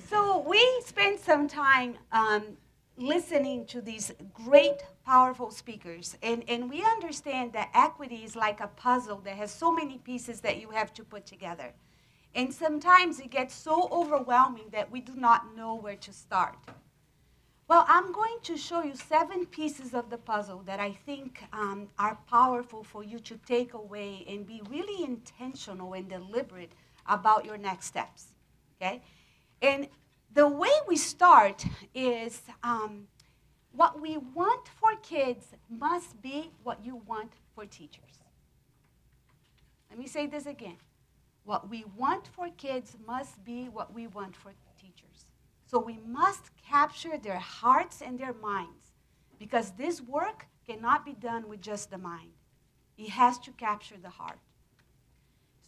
So we spent some time listening to these great, powerful speakers, and we understand that equity is like a puzzle that has so many pieces that you have to put together. And sometimes it gets so overwhelming that we do not know where to start. Well, I'm going to show you 7 pieces of the puzzle that I think are powerful for you to take away and be really intentional and deliberate about your next steps, okay? And the way we start is what we want for kids must be what you want for teachers. Let me say this again. What we want for kids must be what we want for teachers. So we must capture their hearts and their minds, because this work cannot be done with just the mind. It has to capture the heart.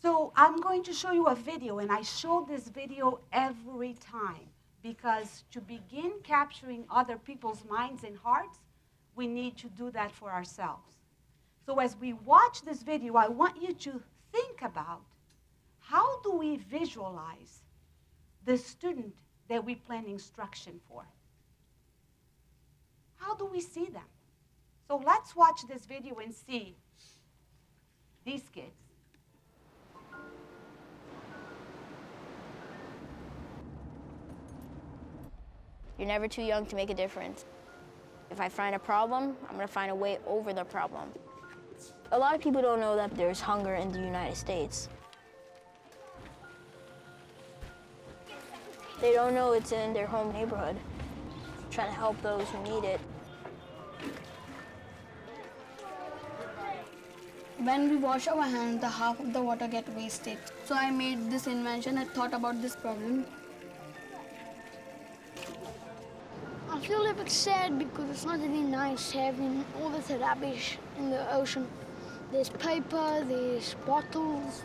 So I'm going to show you a video, and I show this video every time, because to begin capturing other people's minds and hearts, we need to do that for ourselves. So as we watch this video, I want you to think about, how do we visualize the student that we plan instruction for? How do we see them? So let's watch this video and see these kids. You're never too young to make a difference. If I find a problem, I'm going to find a way over the problem. A lot of people don't know that there's hunger in the United States. They don't know it's in their home neighborhood. Trying to help those who need it. When we wash our hands, the half of the water gets wasted. So I made this invention. I thought about this problem. I feel a bit sad because it's not really nice having all this rubbish in the ocean. There's paper, there's bottles.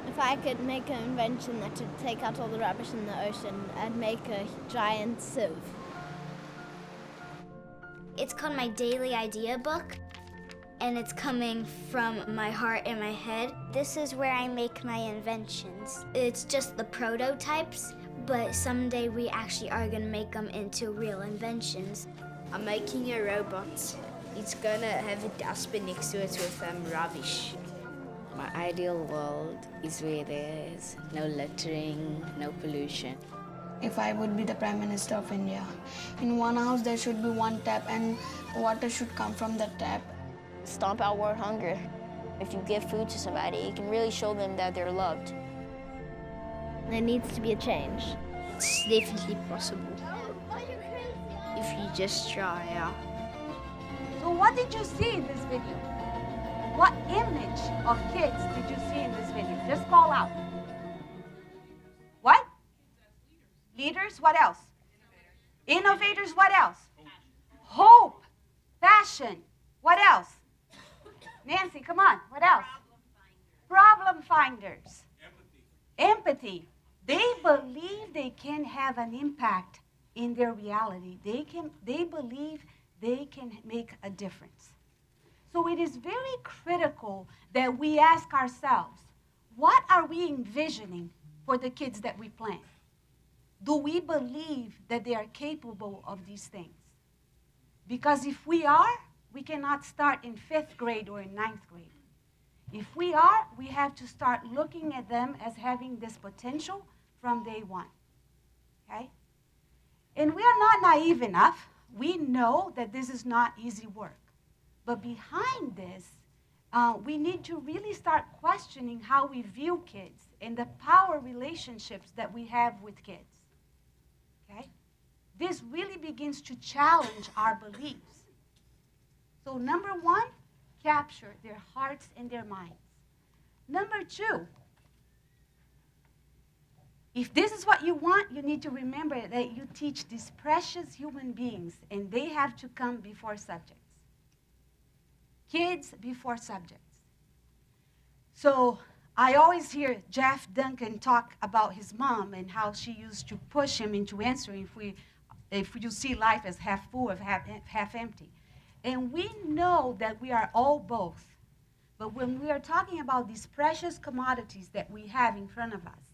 If I could make an invention that would take out all the rubbish in the ocean, I'd make a giant sieve. It's called my daily idea book, and it's coming from my heart and my head. This is where I make my inventions. It's just the prototypes, but someday we actually are gonna make them into real inventions. I'm making a robot. It's gonna have a dustbin next to it with rubbish. My ideal world is where there's no littering, no pollution. If I would be the Prime Minister of India, in one house there should be one tap and water should come from the tap. Stomp out world hunger. If you give food to somebody, it can really show them that they're loved. There needs to be a change. It's definitely possible. If you just try, yeah. So what did you see in this video? What image of kids did you see in this video? Just call out. What? Leaders, what else? Innovators, what else? Hope, passion, what else? Nancy, come on, what else? Problem finders. Empathy. They believe they can have an impact in their reality. They believe they can make a difference. So it is very critical that we ask ourselves, what are we envisioning for the kids that we plan? Do we believe that they are capable of these things? Because if we are, we cannot start in 5th grade or in 9th grade. If we are, we have to start looking at them as having this potential from day one, okay? And we are not naive enough. We know that this is not easy work. But behind this, we need to really start questioning how we view kids and the power relationships that we have with kids, okay? This really begins to challenge our beliefs. So number 1, capture their hearts and their minds. Number 2, if this is what you want, you need to remember that you teach these precious human beings, and they have to come before subjects. Kids before subjects. So I always hear Jeff Duncan talk about his mom and how she used to push him into answering if you see life as half full or half empty. And we know that we are all both. But when we are talking about these precious commodities that we have in front of us,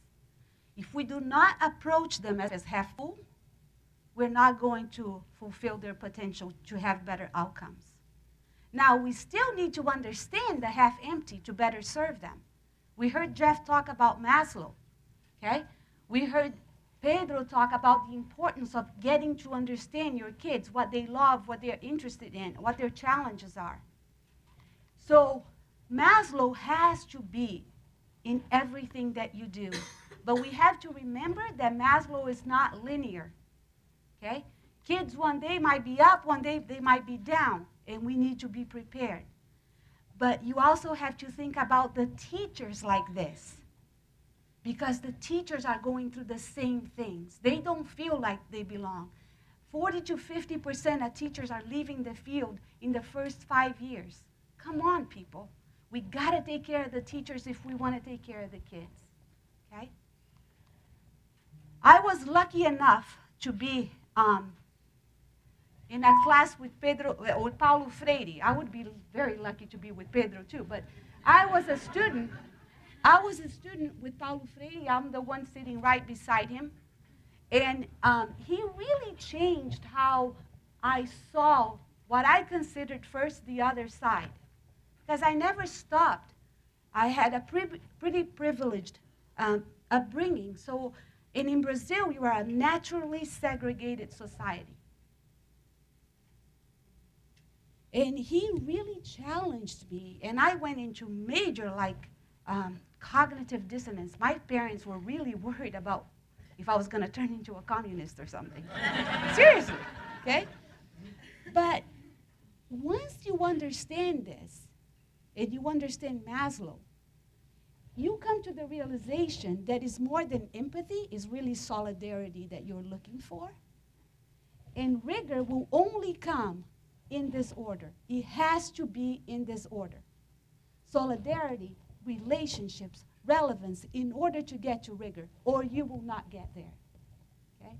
If we do not approach them as half full, we're not going to fulfill their potential to have better outcomes. Now, we still need to understand the half empty to better serve them. We heard Jeff talk about Maslow, okay? We heard Pedro talk about the importance of getting to understand your kids, what they love, what they're interested in, what their challenges are. So Maslow has to be in everything that you do. But we have to remember that Maslow is not linear, okay? Kids one day might be up, one day they might be down, and we need to be prepared. But you also have to think about the teachers like this, because the teachers are going through the same things. They don't feel like they belong. 40 to 50% of teachers are leaving the field in the first 5 years. Come on, people. We got to take care of the teachers if we want to take care of the kids, okay? I was lucky enough to be in a class with with Paulo Freire. I would be very lucky to be with Pedro too, but I was a student with Paulo Freire. I'm the one sitting right beside him. And he really changed how I saw what I considered first the other side. Because I never stopped. I had a pretty privileged upbringing. So, and in Brazil, we were a naturally segregated society. And he really challenged me. And I went into major, cognitive dissonance. My parents were really worried about if I was going to turn into a communist or something. Seriously, okay? But once you understand this, and you understand Maslow, you come to the realization that is more than empathy, is really solidarity that you're looking for. And rigor will only come in this order. It has to be in this order. Solidarity, relationships, relevance, in order to get to rigor, or you will not get there, okay?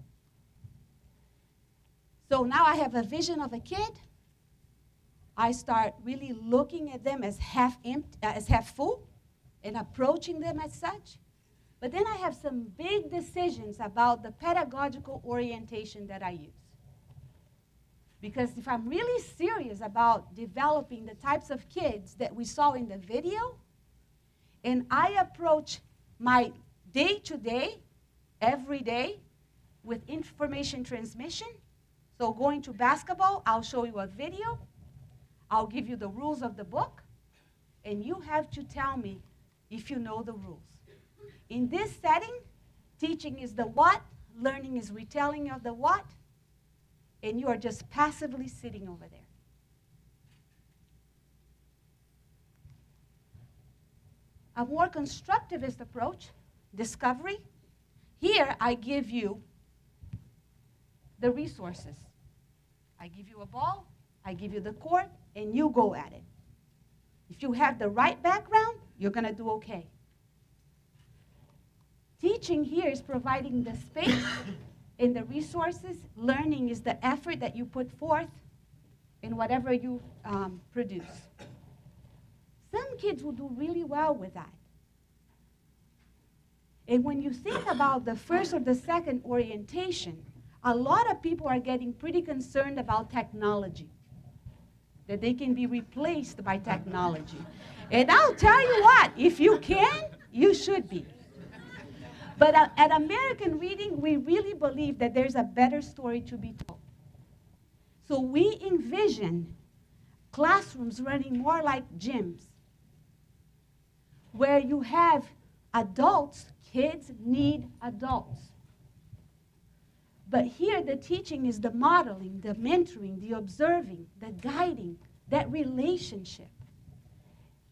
So now I have a vision of a kid. I start really looking at them as half empty, as half full, and approaching them as such. But then I have some big decisions about the pedagogical orientation that I use. Because if I'm really serious about developing the types of kids that we saw in the video, and I approach my day-to-day, every day, with information transmission, so going to basketball, I'll show you a video, I'll give you the rules of the book, and you have to tell me if you know the rules. In this setting, teaching is the what, learning is retelling of the what, and you are just passively sitting over there. A more constructivist approach, discovery. Here, I give you the resources. I give you a ball, I give you the court, and you go at it. If you have the right background, you're going to do okay. Teaching here is providing the space and the resources. Learning is the effort that you put forth in whatever you produce. Some kids will do really well with that. And when you think about the first or the second orientation, a lot of people are getting pretty concerned about technology, that they can be replaced by technology. And I'll tell you what, if you can, you should be. But at American Reading, we really believe that there's a better story to be told. So we envision classrooms running more like gyms, where you have adults, kids need adults. But here the teaching is the modeling, the mentoring, the observing, the guiding, that relationship.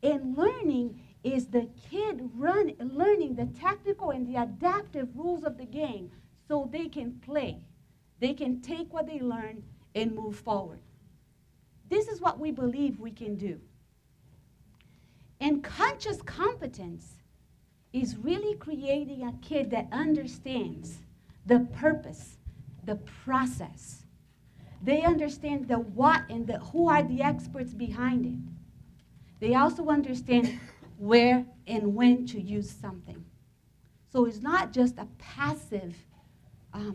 And learning is the kid learning the technical and the adaptive rules of the game so they can play. They can take what they learn and move forward. This is what we believe we can do. And conscious competence is really creating a kid that understands the purpose, the process. They understand the what and the who are the experts behind it. They also understand where and when to use something. So it's not just a passive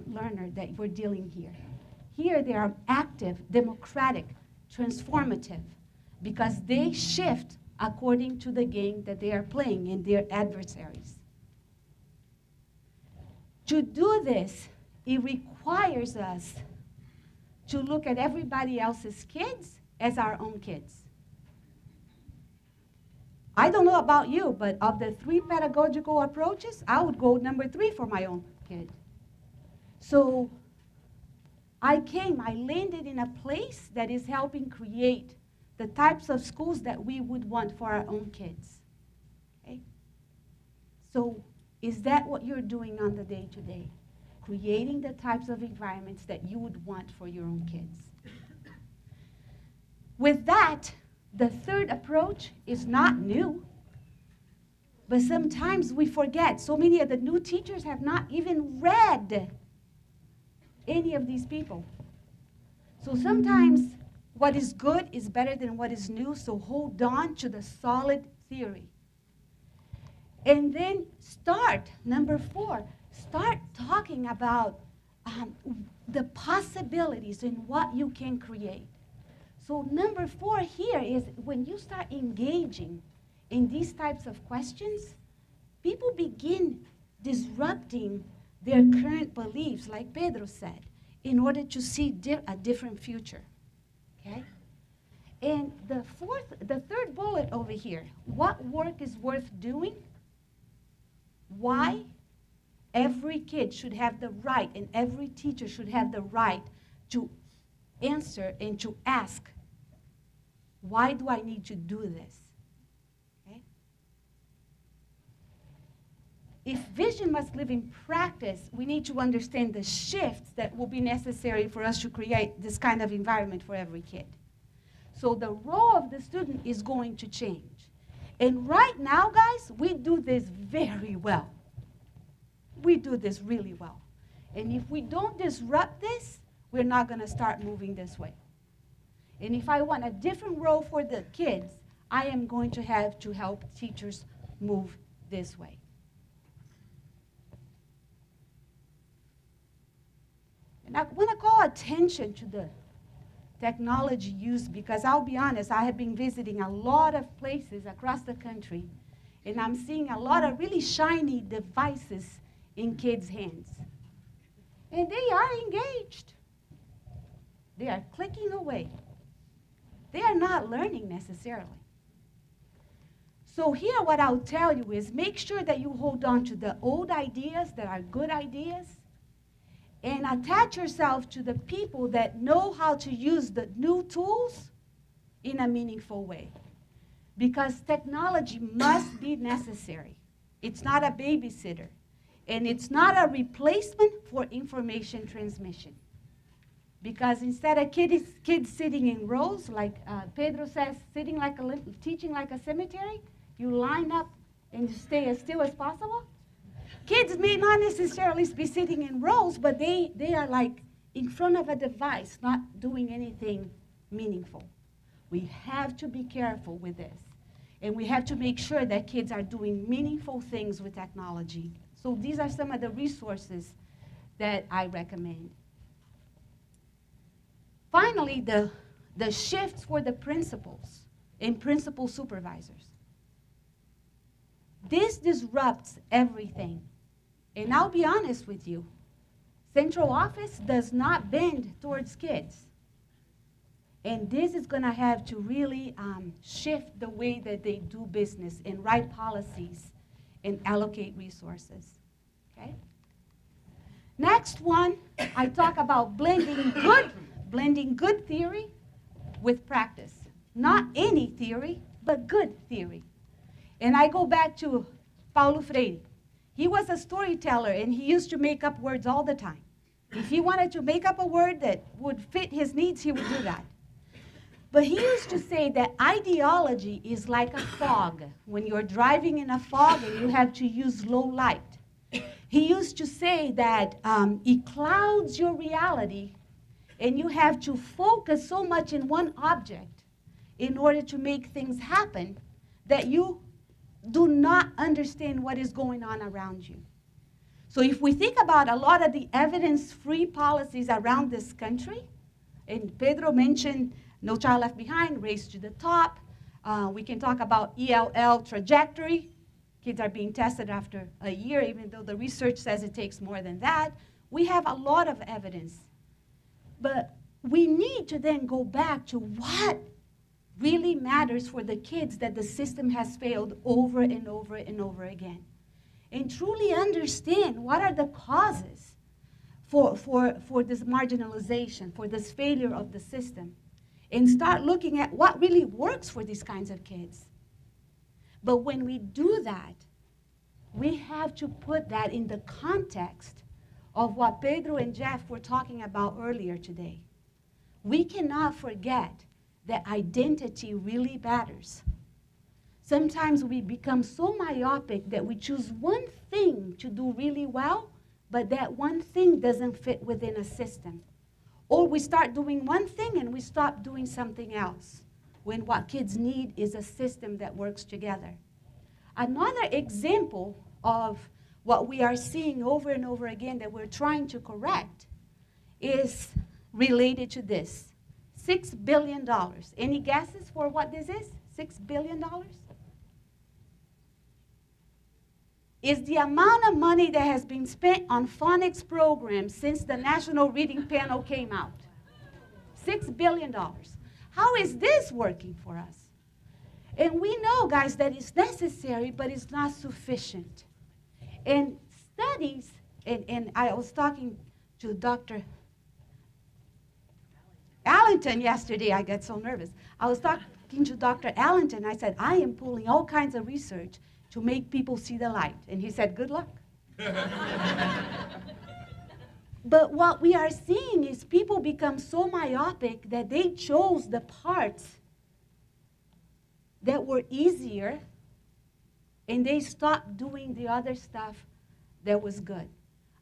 learner that we're dealing here. Here they are active, democratic, transformative, because they shift according to the game that they are playing in their adversaries. To do this, it requires us to look at everybody else's kids as our own kids. I don't know about you, but of the 3 pedagogical approaches, I would go number 3 for my own kid. So I landed in a place that is helping create the types of schools that we would want for our own kids. Okay? So is that what you're doing on the day-to-day? Creating the types of environments that you would want for your own kids. With that, the third approach is not new, but sometimes we forget. So many of the new teachers have not even read any of these people. So sometimes what is good is better than what is new, so hold on to the solid theory. And then number 4, start talking about the possibilities and what you can create. So number 4 here is when you start engaging in these types of questions, people begin disrupting their current beliefs, like Pedro said, in order to see a different future. Okay? And the third bullet over here, what work is worth doing? Why? Every kid should have the right, and every teacher should have the right to answer and to ask, why do I need to do this? Okay? If vision must live in practice, we need to understand the shifts that will be necessary for us to create this kind of environment for every kid. So the role of the student is going to change. And right now, guys, we do this very well. We do this really well. And if we don't disrupt this, we're not going to start moving this way. And if I want a different role for the kids, I am going to have to help teachers move this way. And I want to call attention to the technology used, because I'll be honest, I have been visiting a lot of places across the country, and I'm seeing a lot of really shiny devices in kids' hands. And they are engaged. They are clicking away. They are not learning necessarily. So here what I'll tell you is make sure that you hold on to the old ideas that are good ideas, and attach yourself to the people that know how to use the new tools in a meaningful way. Because technology must be necessary. It's not a babysitter. And it's not a replacement for information transmission. Because instead of kids sitting in rows, like Pedro says, teaching like a cemetery, you line up and stay as still as possible. Kids may not necessarily be sitting in rows, but they are like in front of a device, not doing anything meaningful. We have to be careful with this. And we have to make sure that kids are doing meaningful things with technology. So these are some of the resources that I recommend. Finally, the shifts for the principals and principal supervisors. This disrupts everything. And I'll be honest with you, central office does not bend towards kids. And this is going to have to really shift the way that they do business and write policies and allocate resources. Okay? Next one, I talk about blending good theory with practice. Not any theory, but good theory. And I go back to Paulo Freire. He was a storyteller, and he used to make up words all the time. If he wanted to make up a word that would fit his needs, he would do that. But he used to say that ideology is like a fog. When you're driving in a fog and you have to use low light. He used to say that it clouds your reality, and you have to focus so much in one object in order to make things happen that you do not understand what is going on around you. So if we think about a lot of the evidence-free policies around this country, and Pedro mentioned No Child Left Behind, Race to the Top. We can talk about ELL trajectory. Kids are being tested after a year, even though the research says it takes more than that. We have a lot of evidence. But we need to then go back to what really matters for the kids that the system has failed over and over and over again. And truly understand what are the causes for this marginalization, for this failure of the system. And start looking at what really works for these kinds of kids. But when we do that, we have to put that in the context of what Pedro and Jeff were talking about earlier today. We cannot forget that identity really matters. Sometimes we become so myopic that we choose one thing to do really well, but that one thing doesn't fit within a system. Or we start doing one thing and we stop doing something else, when what kids need is a system that works together. Another example of what we are seeing over and over again that we're trying to correct is related to this. $6 billion. Any guesses for what this is? $6 billion? Is the amount of money that has been spent on phonics programs since the National Reading Panel came out. $6 billion. How is this working for us? And we know, guys, that it's necessary, but it's not sufficient. And studies, and I was talking to Dr. Allington yesterday. I got so nervous. I was talking to Dr. Allington. I said, I am pulling all kinds of research to make people see the light. And he said, good luck. But what we are seeing is people become so myopic that they chose the parts that were easier, and they stopped doing the other stuff that was good.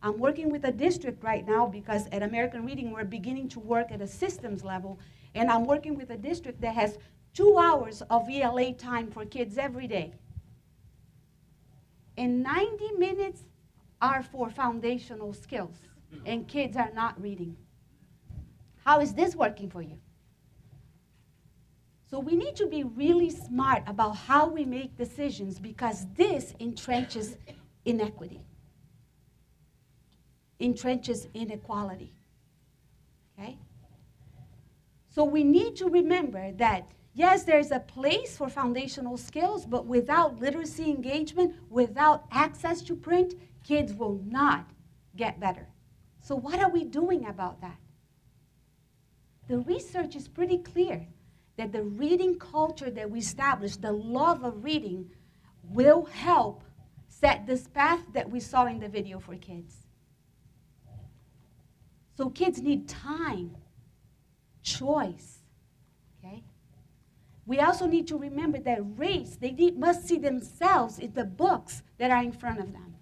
I'm working with a district right now because at American Reading, we're beginning to work at a systems level, and I'm working with a district that has 2 hours of ELA time for kids every day. And 90 minutes are for foundational skills, and kids are not reading. How is this working for you? So we need to be really smart about how we make decisions, because this entrenches inequity, entrenches inequality, okay? So we need to remember that, yes, there's a place for foundational skills, but without literacy engagement, without access to print, kids will not get better. So what are we doing about that? The research is pretty clear that the reading culture that we establish, the love of reading, will help set this path that we saw in the video for kids. So kids need time, choice, okay? We also need to remember that race, must see themselves in the books that are in front of them.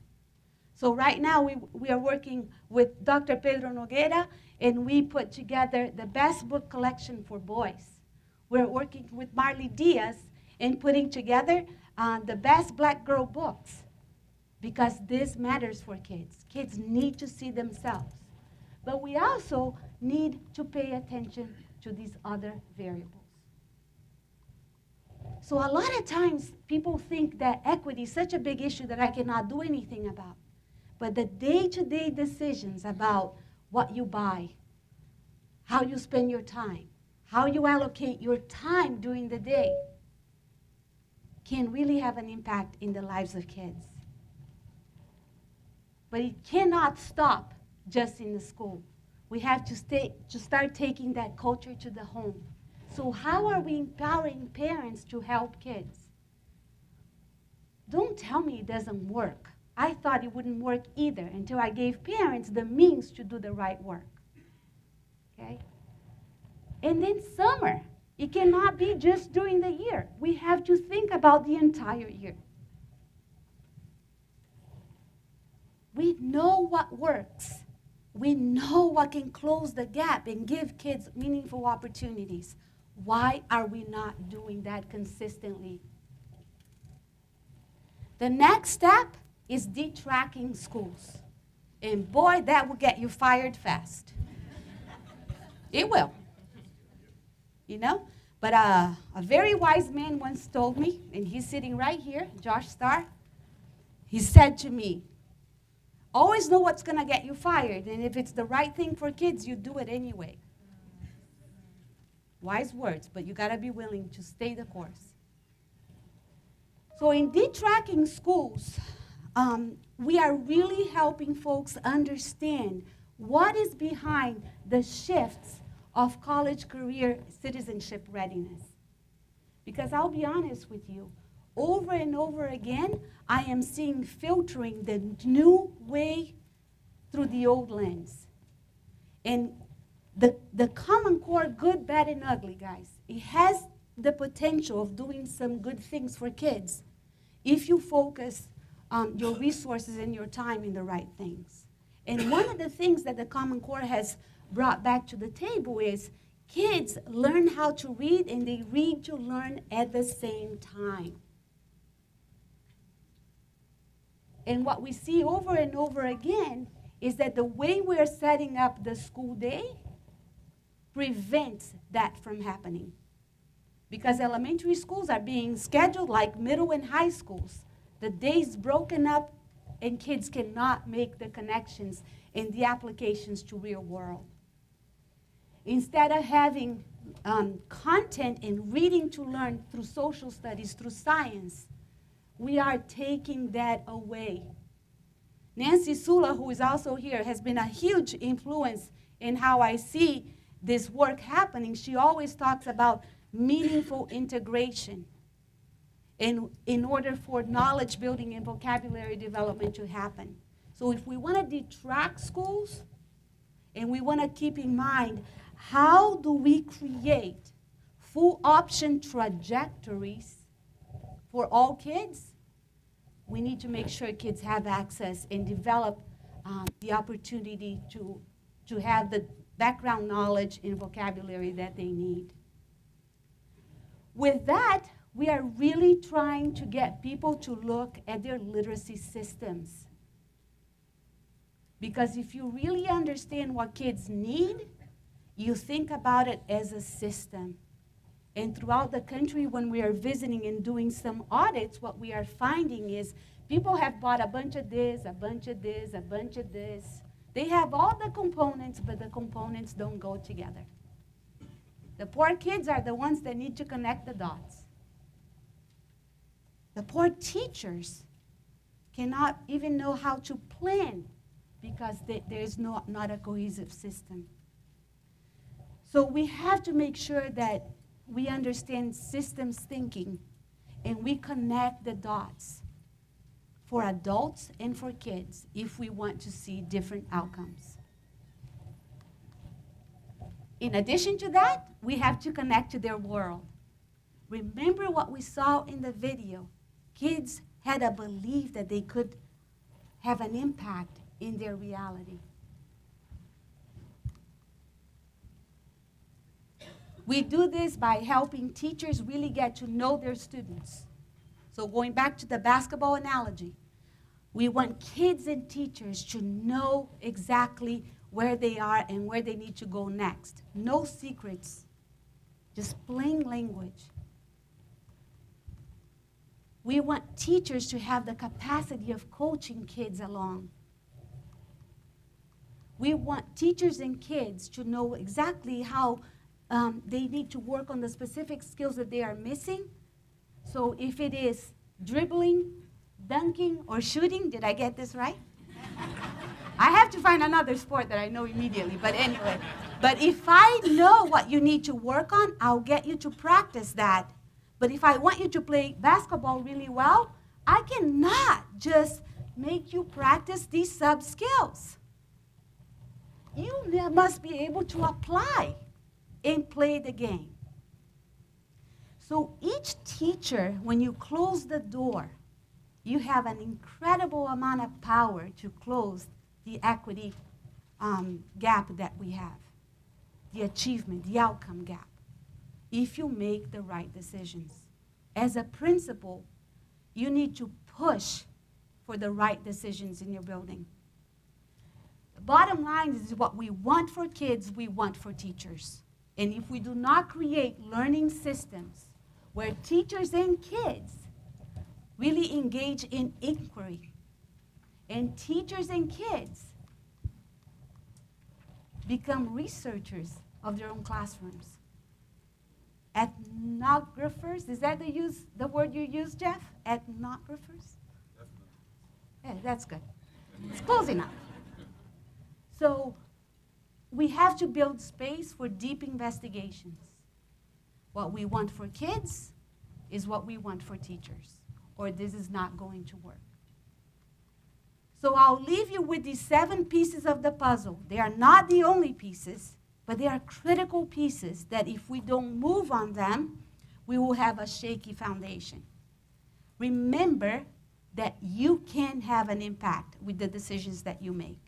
So right now we are working with Dr. Pedro Nogueira, and we put together the best book collection for boys. We're working with Marley Diaz and putting together the best black girl books, because this matters for kids. Kids need to see themselves. But we also need to pay attention to these other variables. So a lot of times people think that equity is such a big issue that I cannot do anything about. But the day-to-day decisions about what you buy, how you spend your time, how you allocate your time during the day, can really have an impact in the lives of kids. But it cannot stop just in the school. We have to start taking that culture to the home. So how are we empowering parents to help kids? Don't tell me it doesn't work. I thought it wouldn't work either until I gave parents the means to do the right work. Okay? And then summer. It cannot be just during the year. We have to think about the entire year. We know what works. We know what can close the gap and give kids meaningful opportunities. Why are we not doing that consistently? The next step is detracking schools. And boy, that will get you fired fast. It will. You know? But a very wise man once told me, and he's sitting right here, Josh Starr, he said to me, always know what's going to get you fired, and if it's the right thing for kids, you do it anyway. Wise words, but you got to be willing to stay the course. So in detracking schools, we are really helping folks understand what is behind the shifts of college career citizenship readiness. Because I'll be honest with you, over and over again, I am seeing filtering the new way through the old lens. And the Common Core, good, bad, and ugly, guys, it has the potential of doing some good things for kids if you focus your resources and your time in the right things. And one of the things that the Common Core has brought back to the table is kids learn how to read, and they read to learn at the same time. And what we see over and over again is that the way we're setting up the school day prevents that from happening. Because elementary schools are being scheduled like middle and high schools. The day's broken up, and kids cannot make the connections and the applications to real world. Instead of having content and reading to learn through social studies, through science, we are taking that away. Nancy Sula, who is also here, has been a huge influence in how I see this work happening. She always talks about meaningful integration in order for knowledge building and vocabulary development to happen. So if we want to detract schools, and we want to keep in mind, how do we create full option trajectories for all kids? We need to make sure kids have access and develop the opportunity to have the background knowledge and vocabulary that they need. With that, we are really trying to get people to look at their literacy systems. Because if you really understand what kids need, you think about it as a system. And throughout the country, when we are visiting and doing some audits, what we are finding is people have bought a bunch of this, a bunch of this, a bunch of this. They have all the components, but the components don't go together. The poor kids are the ones that need to connect the dots. The poor teachers cannot even know how to plan because there is not a cohesive system. So we have to make sure that we understand systems thinking and we connect the dots for adults and for kids if we want to see different outcomes. In addition to that, we have to connect to their world. Remember what we saw in the video. Kids had a belief that they could have an impact in their reality. We do this by helping teachers really get to know their students. So going back to the basketball analogy, we want kids and teachers to know exactly where they are and where they need to go next. No secrets, just plain language. We want teachers to have the capacity of coaching kids along. We want teachers and kids to know exactly how they need to work on the specific skills that they are missing. So if it is dribbling, dunking, or shooting, did I get this right? I have to find another sport that I know immediately, but anyway. But if I know what you need to work on, I'll get you to practice that. But if I want you to play basketball really well, I cannot just make you practice these sub-skills. You must be able to apply and play the game. So each teacher, when you close the door, you have an incredible amount of power to close the equity gap that we have, the achievement, the outcome gap, if you make the right decisions. As a principal, you need to push for the right decisions in your building. bottom line is what we want for kids, we want for teachers. And if we do not create learning systems where teachers and kids really engage in inquiry, and teachers and kids become researchers of their own classrooms. Ethnographers, is that the word you use, Jeff? Ethnographers? Yeah, that's good. It's close enough. So we have to build space for deep investigations. What we want for kids is what we want for teachers, or this is not going to work. So I'll leave you with these 7 pieces of the puzzle. They are not the only pieces, but they are critical pieces that if we don't move on them, we will have a shaky foundation. Remember that you can have an impact with the decisions that you make.